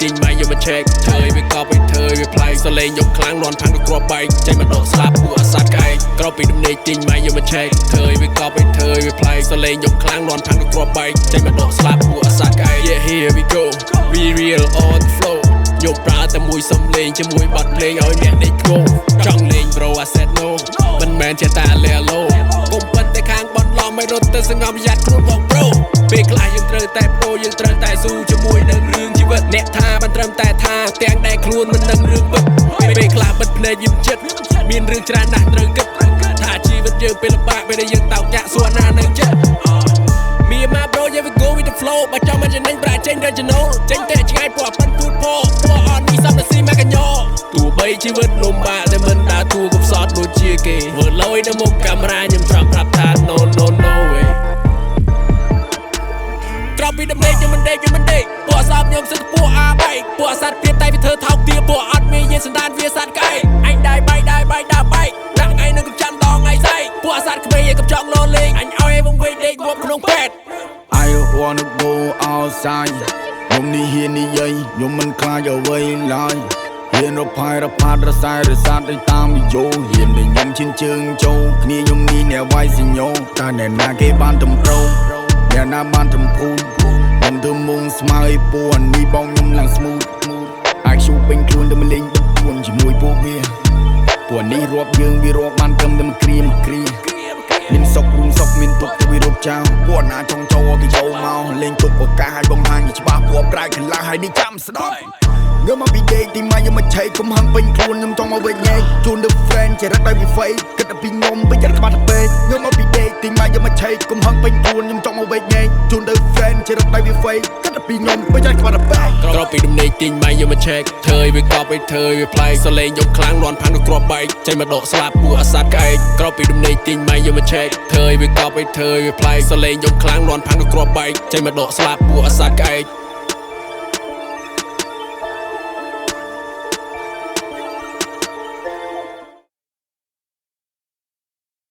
ទិញមកយកមក check ធ្វើឲ្យវាកប់ឲ្យធ្វើឲ្យវាផ្លែកសលេងយកខ្លាំងរាន់ផាំងទៅគ្រាប់បែកចេញមកដកស្លាប់ពួកអាសាត់ក្អែកក្រោបពីដំណេកទិញមកយកមក check ធ្វើឲ្យវាកប់ឲ្យធ្វើឲ្យវាផ្លែកសលេងយកខ្លាំងរាន់ផាំងទៅគ្រាប់បែកចេញមកដកស្លាប់ពួកអាសាត់ក្អែក Yeah here we go we real on the flow យកប្រើតែមួយសំលេងជាមួយបទភ្លេងឲ្យអ្នកដេកគោចង់លេង bro I said no មិនមែនជាតែលេឡូកុំប៉ុន្តែខាងបត់ឡំឲ្យរត់ទៅសងំប្រយ័ត្នខ្លួនបង bro ពេលខ្លះយើងត្រូវតែ pro យើងត្រូវតែស៊ូជាមួយនឹងរឿងជីវិតអ្នកថាមិនត្រឹមតែថាទាំងដែលខ្លួនមិនដឹងរឿងពិតពេលខ្លះបិទភ្នែកយើងចិត្តមានរឿងច្រើនណាស់ត្រូវគិតថាជីវិតយើងពេលលំបាកពេលដែលយើងតោកចាក់សួរណានៅចិត្ត Me and my bro yeah we go with the flow បើចង់មកចំណេញប្រាចេញ regional ចេញតែឆ្ងាយពួកប៉ិនពូតផោពួកអត់នេះសំទៅស៊ីមកកញ្ញោទោះបីជីវិតលំបាកតែមិនដើរតួកុំសតដូចជាគេធ្វើលយនៅមុខកាមេរ៉ាខ្ញុំត្រង់ប្រាប់ថា no no no way ក្រោបពីដំណេកខ្ញុំមិនដេកពួកអសបខ្ញុំសិតពួកអាបែកពួកអសត្វព្រៀបតែវាធ្វើថោកទាពួកអត់មានយានសណ្ដានវាសត្វកែអញដែរបែកដាក់ថ្ងៃនឹងកំចាំដល់ថ្ងៃស្អែកពួកអសត្វក្មេងកំចង់លោលេងអញឲ្យវងវែងដេកងប់ក្នុងពេទ្យ I wanna go outside ខ្ញុំនេះហ៊ាននិយាយខ្ញុំមិនខ្លាចអ្វីឡើយហ៊ានរផាយរផាត់រស័យរសាត់ទៅតាមវិយោហ៊ានតែខ្ញុំឈានជើងចូលគ្នាខ្ញុំនេះអ្នកវាយសញ្ញោតែអ្នកណាគេបានទំប្រោអ្នកណាបានទំភូនខ្ញុំទៅមុងស្មើឲ្យពួកនេះបងខ្ញុំឡើង smooth អាចជួបពេញខ្លួនទៅមកលេងខ្លួនជាមួយពួកវាពួកនេះរាប់យើងវារាប់បានត្រឹមតែមួយគ្រាមានសុករួមសុកមានទុកទៅវារត់ចោលពួកណាចង់ចូលគេចូលមកលេងទុកឱកាសឲ្យបង្ហាញច្បាស់ពួកប្រែកកន្លះហើយនេះចាំស្ដាប់ងើបមកពីដេកទីមកយកមកឆែកកុំហឹងពេញខ្លួនខ្ញុំចង់មកវិញញ៉ែជូនទៅ friend ចរិតដោយវា fake គិតតែពីខ្ញុំពេញចិត្តក្បាត់ទៅពេកងើបមកពីដេកទីមកយកមកឆែកកុំហឹងពេញខ្លួនខ្ញុំចង់មកវិញញ៉ែជូនទៅ friend ចរិតដោយវា fake គិតតែពីខ្ញុំពេញចិត្តក្បាត់ទៅពេកក្រោបពីដំណេកទិញមកយកមក check ធ្វើឲ្យវាកប់ឲ្យធ្វើឲ្យវាផ្លែកសលេងយកខ្លាំងរាន់ផាំងទៅគ្រាប់បែកចេញមកដកស្លាប់ពួកអាសាត់ក្អែកក្រោបពីដំណេកទិញមកយកមក check ធ្វើឲ្យវាកប់ឲ្យធ្វើឲ្យវាផ្លែកសលេងយកខ្លាំងរាន់ផាំងទៅគ្រាប់បែកចេញមកដកស្លាប់ពួកអាសាត់ក្អែក